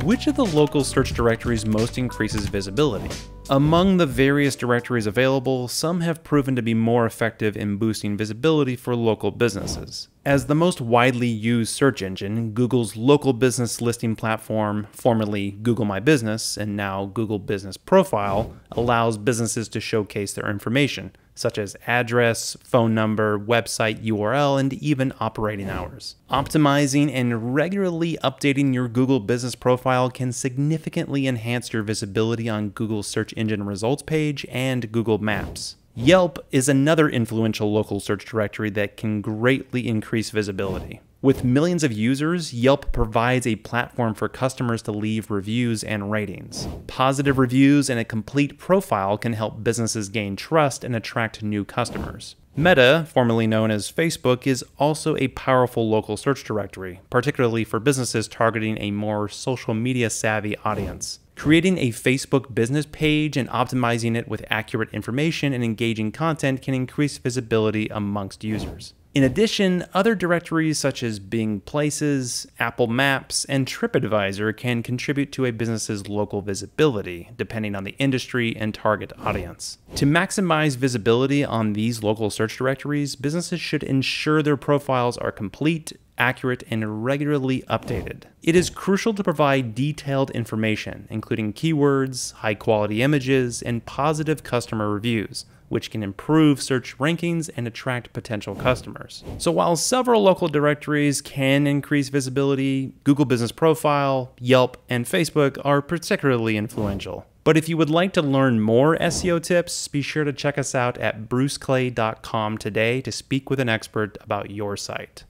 Which of the local search directories most increases visibility? Among the various directories available, some have proven to be more effective in boosting visibility for local businesses. As the most widely used search engine, Google's local business listing platform, formerly Google My Business and now Google Business Profile, allows businesses to showcase their information, such as address, phone number, website URL, and even operating hours. Optimizing and regularly updating your Google Business Profile can significantly enhance your visibility on Google's search engine results page and Google Maps. Yelp is another influential local search directory that can greatly increase visibility. With millions of users, Yelp provides a platform for customers to leave reviews and ratings. Positive reviews and a complete profile can help businesses gain trust and attract new customers. Meta, formerly known as Facebook, is also a powerful local search directory, particularly for businesses targeting a more social media savvy audience. Creating a Facebook business page and optimizing it with accurate information and engaging content can increase visibility amongst users. In addition, other directories such as Bing Places, Apple Maps, and TripAdvisor can contribute to a business's local visibility, depending on the industry and target audience. To maximize visibility on these local search directories, businesses should ensure their profiles are complete, accurate, and regularly updated. It is crucial to provide detailed information, including keywords, high-quality images, and positive customer reviews, which can improve search rankings and attract potential customers. So while several local directories can increase visibility, Google Business Profile, Yelp, and Facebook are particularly influential. But if you would like to learn more SEO tips, be sure to check us out at bruceclay.com today to speak with an expert about your site.